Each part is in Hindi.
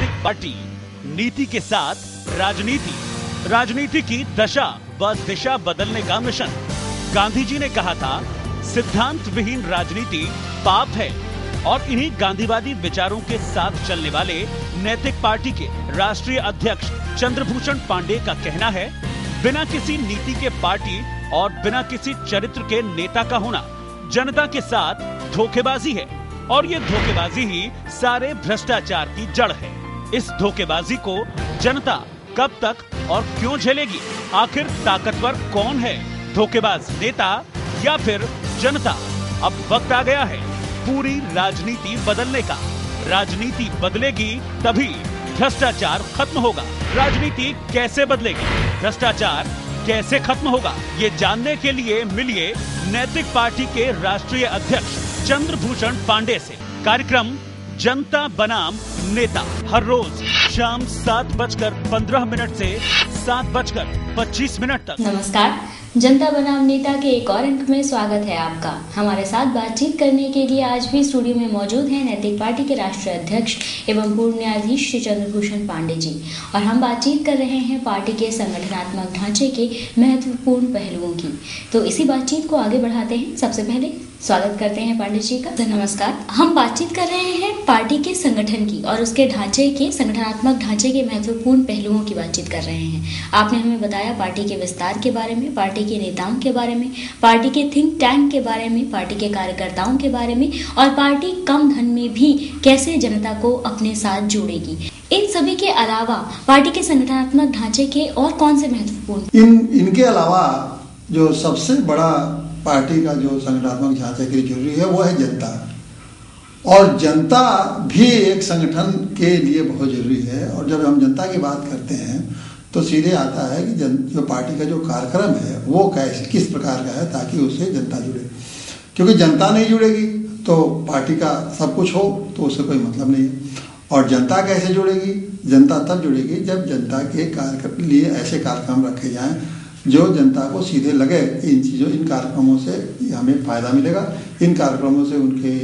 नैतिक पार्टी, नीति के साथ राजनीति, राजनीति की दशा व दिशा बदलने का मिशन। गांधी जी ने कहा था, सिद्धांत विहीन राजनीति पाप है, और इन्हीं गांधीवादी विचारों के साथ चलने वाले नैतिक पार्टी के राष्ट्रीय अध्यक्ष चंद्रभूषण पांडेय का कहना है, बिना किसी नीति के पार्टी और बिना किसी चरित्र के नेता का होना जनता के साथ धोखेबाजी है, और ये धोखेबाजी ही सारे भ्रष्टाचार की जड़ है। इस धोखेबाजी को जनता कब तक और क्यों झेलेगी? आखिर ताकतवर कौन है, धोखेबाज नेता या फिर जनता? अब वक्त आ गया है पूरी राजनीति बदलने का। राजनीति बदलेगी तभी भ्रष्टाचार खत्म होगा। राजनीति कैसे बदलेगी, भ्रष्टाचार कैसे खत्म होगा, ये जानने के लिए मिलिए नैतिक पार्टी के राष्ट्रीय अध्यक्ष चंद्रभूषण पांडेय से। कार्यक्रम जनता बनाम नेता, हर रोज शाम 7:15 से 7:25 तक। नमस्कार, जनता बनाम नेता के एक और अंक में स्वागत है आपका। हमारे साथ बातचीत करने के लिए आज भी स्टूडियो में मौजूद हैं नैतिक पार्टी के राष्ट्रीय अध्यक्ष एवं पूर्व न्यायाधीश श्री चंद्रभूषण पांडेय जी, और हम बातचीत कर रहे हैं पार्टी के संगठनात्मक ढांचे के महत्वपूर्ण पहलुओं की। तो इसी बातचीत को आगे बढ़ाते हैं। सबसे पहले स्वागत करते हैं पांडेय जी का। तो नमस्कार, हम बातचीत कर रहे हैं पार्टी के संगठन की और उसके ढांचे के, संगठनात्मक ढांचे के महत्वपूर्ण पहलुओं की बातचीत कर रहे हैं। आपने हमें बताया पार्टी के विस्तार के बारे में, पार्टी के नेताओं के बारे में, पार्टी के थिंक टैंक के बारे में, पार्टी के कार्यकर्ताओं के बारे में, और पार्टी कम धन में भी कैसे जनता को अपने साथ जोड़ेगी। इन सभी के अलावा पार्टी के संगठनात्मक ढांचे के और कौन से महत्वपूर्ण इनके अलावा जो सबसे बड़ा पार्टी का जो संगठनात्मक ढांचे के लिए जरूरी है वो है जनता, और जनता भी एक संगठन के लिए बहुत जरूरी है। और जब हम जनता की बात करते हैं तो सीधे आता है कि जो पार्टी का जो कार्यक्रम है वो कैसे, किस प्रकार का है, ताकि उससे जनता जुड़े। क्योंकि जनता नहीं जुड़ेगी तो पार्टी का सब कुछ हो तो उससे कोई मतलब नहीं है। और जनता कैसे जुड़ेगी? जनता तब जुड़ेगी जब जनता के लिए ऐसे कार्यक्रम रखे जाएं जो जनता को सीधे लगे, इन कार्यक्रमों से हमें फायदा मिलेगा, इन कार्यक्रमों से उनके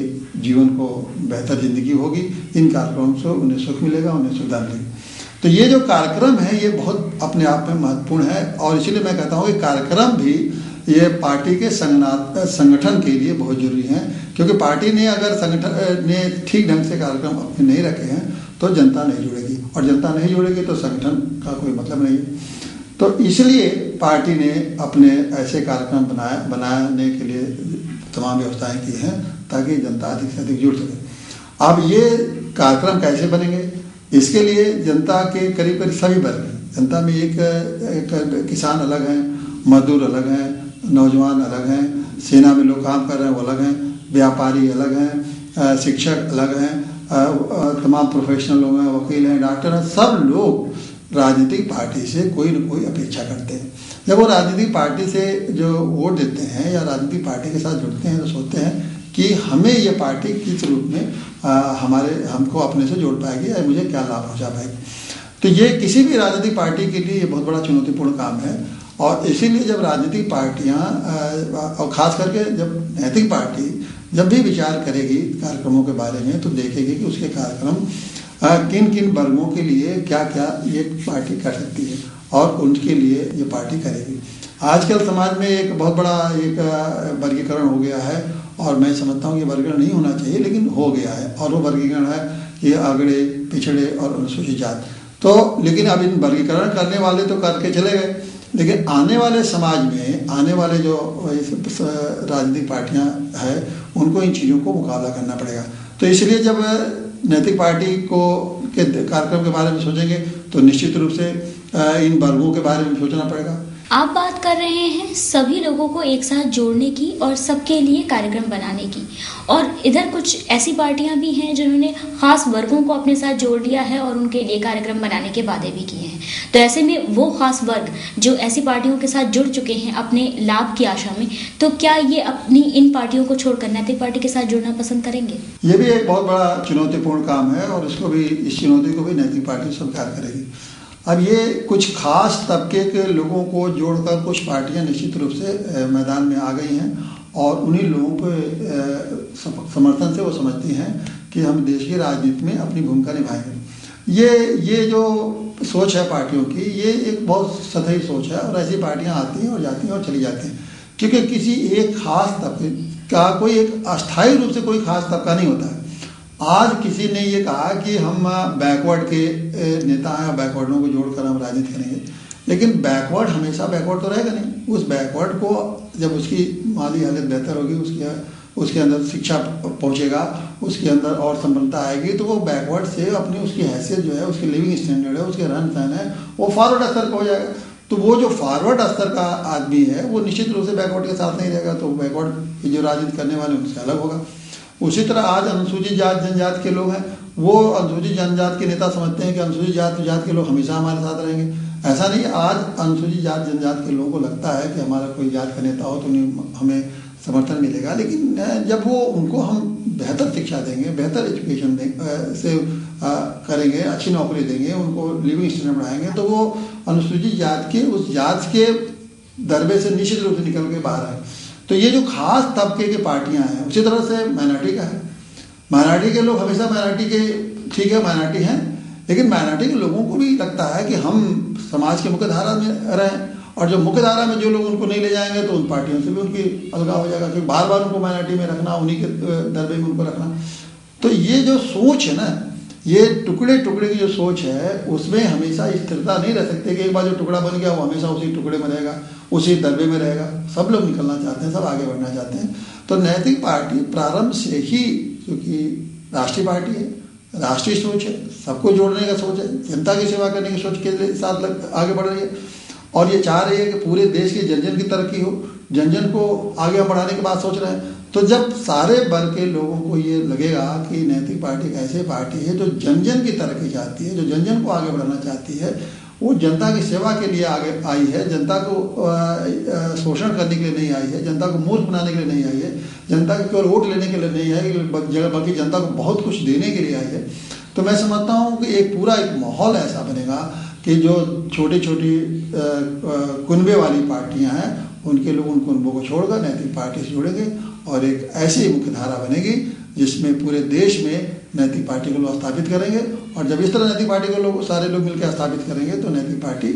जीवन को बेहतर जिंदगी होगी, इन कार्यक्रमों से उन्हें सुख मिलेगा, उन्हें सुविधा मिलेगी। तो ये जो कार्यक्रम है ये बहुत अपने आप में महत्वपूर्ण है, और इसीलिए मैं कहता हूँ कि कार्यक्रम भी ये पार्टी के संगठन के लिए बहुत जरूरी है। क्योंकि पार्टी ने अगर संगठन ने ठीक ढंग से कार्यक्रम अपने नहीं रखे हैं तो जनता नहीं जुड़ेगी, और जनता नहीं जुड़ेगी तो संगठन का कोई मतलब नहीं है। तो इसलिए पार्टी ने अपने ऐसे कार्यक्रम बनाने के लिए तमाम व्यवस्थाएं की हैं ताकि जनता अधिक से अधिक जुड़ सके। अब ये कार्यक्रम कैसे बनेंगे? इसके लिए जनता के करीब करीब सभी वर्ग हैं। जनता में एक किसान अलग हैं, मजदूर अलग हैं, नौजवान अलग हैं, सेना में लोग काम कर रहे हैं वो अलग हैं, व्यापारी अलग हैं, शिक्षक अलग हैं, तमाम प्रोफेशनल लोग हैं, वकील हैं, डॉक्टर हैं। सब लोग राजनीतिक पार्टी से कोई न कोई अपेक्षा करते हैं। जब वो राजनीतिक पार्टी से जो वोट देते हैं या राजनीतिक पार्टी के साथ जुड़ते हैं तो सोचते हैं कि हमें ये पार्टी किस रूप में हमको अपने से जोड़ पाएगी या मुझे क्या लाभ पहुंचा पाएगी। तो ये किसी भी राजनीतिक पार्टी के लिए बहुत बड़ा चुनौतीपूर्ण काम है। और इसीलिए जब राजनीतिक पार्टियां और खास करके जब नैतिक पार्टी जब भी विचार करेगी कार्यक्रमों के बारे में तो देखेगी कि उसके कार्यक्रम किन किन वर्गों के लिए क्या क्या ये पार्टी कर सकती है और उनके लिए ये पार्टी करेगी। आजकल समाज में एक बहुत बड़ा एक वर्गीकरण हो गया है, और मैं समझता हूँ ये वर्गीकरण नहीं होना चाहिए लेकिन हो गया है, और वो वर्गीकरण है कि अगड़े, पिछड़े और अनुसूचित जाति। तो लेकिन अब इन वर्गीकरण करने वाले तो करके चले गए, लेकिन आने वाले समाज में आने वाले जो राजनीतिक पार्टियां हैं उनको इन चीज़ों को मुकाबला करना पड़ेगा। तो इसलिए जब नैतिक पार्टी को के कार्यक्रम के बारे में सोचेंगे तो निश्चित रूप से इन वर्गों के बारे में सोचना पड़ेगा। आप बात कर रहे हैं सभी लोगों को एक साथ जोड़ने की और सबके लिए कार्यक्रम बनाने की, और इधर कुछ ऐसी पार्टियां भी हैं जिन्होंने खास वर्गों को अपने साथ जोड़ लिया है और उनके लिए कार्यक्रम बनाने के वादे भी किए हैं। तो ऐसे में वो खास वर्ग जो ऐसी पार्टियों के साथ जुड़ चुके हैं अपने लाभ की आशा में, तो क्या ये अपनी इन पार्टियों को छोड़कर नैतिक पार्टी के साथ जुड़ना पसंद करेंगे? ये भी एक बहुत बड़ा चुनौतीपूर्ण काम है, और इसको भी, इस चुनौती को भी नैतिक पार्टी स्वीकार करेगी। अब ये कुछ खास तबके के लोगों को जोड़कर कुछ पार्टियां निश्चित रूप से मैदान में आ गई हैं, और उन्हीं लोगों के समर्थन से वो समझती हैं कि हम देश की राजनीति में अपनी भूमिका निभाएंगे। ये जो सोच है पार्टियों की, ये एक बहुत सतही सोच है और ऐसी पार्टियां आती हैं और जाती हैं और चली जाती हैं, क्योंकि किसी एक खास तबके का कोई एक अस्थायी रूप से कोई खास तबका नहीं होता है। आज किसी ने ये कहा कि हम बैकवर्ड के नेता हैं, बैकवर्डों को जोड़कर हम राजनीति करेंगे, लेकिन बैकवर्ड हमेशा बैकवर्ड तो रहेगा नहीं। उस बैकवर्ड को जब उसकी माली हालत बेहतर होगी, उसके अंदर शिक्षा पहुंचेगा, उसके अंदर और संपन्नता आएगी, तो वो बैकवर्ड से अपनी उसकी हैसियत जो है, उसकी लिविंग स्टैंडर्ड है, उसके रहन सहन है, वो फॉरवर्ड स्तर का हो जाएगा। तो वो जो फॉरवर्ड स्तर का आदमी है वो निश्चित रूप से बैकवर्ड के साथ नहीं रहेगा, तो बैकवर्ड की जो राजनीति करने वाले उनसे अलग होगा। उसी तरह आज अनुसूचित जात जनजाति के लोग हैं, वो अनुसूचित जनजाति के नेता समझते हैं कि अनुसूचित जात के लोग हमेशा हमारे साथ रहेंगे। ऐसा नहीं, आज अनुसूचित जात जनजाति के लोगों को लगता है कि हमारा कोई जात का नेता हो तो हमें समर्थन मिलेगा, लेकिन जब वो उनको हम बेहतर शिक्षा देंगे, बेहतर एजुकेशन से करेंगे, अच्छी नौकरी देंगे, उनको लिविंग स्टैंडर्ड बढ़ाएंगे, तो वो अनुसूचित जात के उस जात के दरबे से निश्चित रूप से निकल के बाहर आए। तो ये जो खास तबके की पार्टियां हैं, उसी तरह से माइनॉरिटी का है। माइनॉरिटी के लोग हमेशा माइनॉरिटी के, ठीक है माइनॉरिटी हैं, लेकिन माइनॉरिटी के लोगों को भी लगता है कि हम समाज के मुख्य धारा में रहें, और जो मुख्य धारा में जो लोग उनको नहीं ले जाएंगे तो उन पार्टियों से भी उनकी अलगाव हो जाएगा, क्योंकि बार बार उनको माइनॉरिटी में रखना, उन्हीं के दरबे में उनको रखना। तो ये जो सोच है ना, ये टुकड़े टुकड़े की जो सोच है, उसमें हमेशा स्थिरता नहीं रह सकती कि एक बार जो टुकड़ा बन गया वो हमेशा उसी टुकड़े में रहेगा, उसी दरबे में रहेगा। सब लोग निकलना चाहते हैं, सब आगे बढ़ना चाहते हैं। तो नैतिक पार्टी प्रारंभ से ही, क्योंकि राष्ट्रीय पार्टी है, राष्ट्रीय सोच है, सबको जोड़ने का सोच है, जनता की सेवा करने की सोच के साथ आगे बढ़ रही है, और ये चाह रही है कि पूरे देश के जन जन की तरक्की हो, जन जन को आगे बढ़ाने की बात सोच रहे हैं। तो जब सारे वर्ग के लोगों को ये लगेगा कि नैतिक पार्टी एक ऐसी पार्टी है जो जन जन की तरक्की चाहती है, जो जन जन को आगे बढ़ाना चाहती है, वो जनता की सेवा के लिए आगे आई है, जनता को शोषण करने के लिए नहीं आई है, जनता को मूर्ख बनाने के लिए नहीं आई है, जनता के केवल वोट लेने के लिए नहीं है, बल्कि जनता को बहुत कुछ देने के लिए आई है। तो मैं समझता हूँ कि एक पूरा एक माहौल ऐसा बनेगा कि जो छोटी छोटी कुनबे वाली पार्टियां हैं, उनके लोग उन कुनबों को छोड़कर नैतिक पार्टी से जुड़ेंगे, और एक ऐसी मुख्य धारा बनेगी जिसमें पूरे देश में नैतिक पार्टी को लोग स्थापित करेंगे। और जब इस तरह नैतिक पार्टी को लोग सारे लोग मिलकर स्थापित करेंगे तो नैतिक पार्टी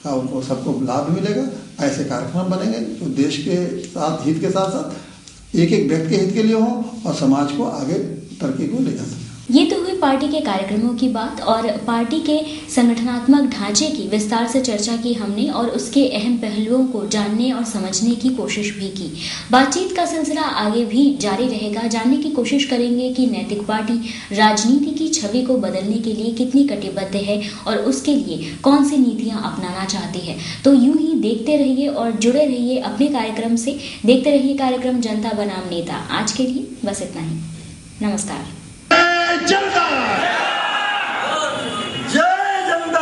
का उनको सबको लाभ मिलेगा। ऐसे कार्यक्रम बनेंगे जो देश के साथ हित के साथ साथ एक एक व्यक्ति के हित के लिए हो और समाज को आगे तरक्की को ले जा सके। ये तो हुई पार्टी के कार्यक्रमों की बात, और पार्टी के संगठनात्मक ढांचे की विस्तार से चर्चा की हमने और उसके अहम पहलुओं को जानने और समझने की कोशिश भी की। बातचीत का सिलसिला आगे भी जारी रहेगा। जानने की कोशिश करेंगे कि नैतिक पार्टी राजनीति की छवि को बदलने के लिए कितनी कटिबद्ध है और उसके लिए कौन सी नीतियां अपनाना चाहती है। तो यूं ही देखते रहिए और जुड़े रहिए अपने कार्यक्रम से। देखते रहिए कार्यक्रम जनता बनाम नेता। आज के लिए बस इतना ही। नमस्कार। जनता जय जनता।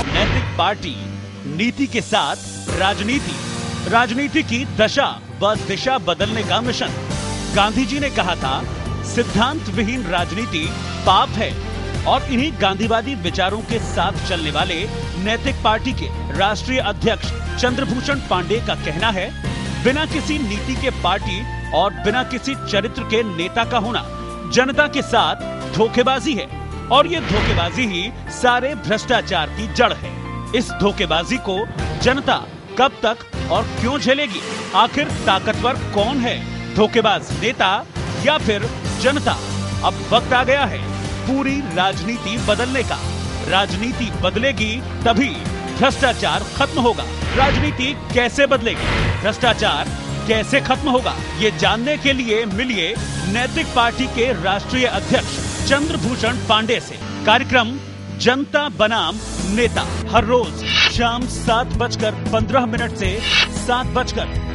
नैतिक पार्टी, नीति के साथ राजनीति, राजनीति की दशा व दिशा बदलने का मिशन। गांधी जी ने कहा था, सिद्धांत विहीन राजनीति पाप है, और इन्हीं गांधीवादी विचारों के साथ चलने वाले नैतिक पार्टी के राष्ट्रीय अध्यक्ष चंद्रभूषण पांडेय का कहना है, बिना किसी नीति के पार्टी और बिना किसी चरित्र के नेता का होना जनता के साथ धोखेबाजी है, और ये धोखेबाजी ही सारे भ्रष्टाचार की जड़ है। इस धोखेबाजी को जनता कब तक और क्यों झेलेगी? आखिर ताकतवर कौन है, धोखेबाज नेता या फिर जनता? अब वक्त आ गया है पूरी राजनीति बदलने का। राजनीति बदलेगी तभी भ्रष्टाचार खत्म होगा। राजनीति कैसे बदलेगी, भ्रष्टाचार कैसे खत्म होगा, ये जानने के लिए मिलिए नैतिक पार्टी के राष्ट्रीय अध्यक्ष चंद्रभूषण पांडेय से। कार्यक्रम जनता बनाम नेता हर रोज शाम 7:15 से 7:50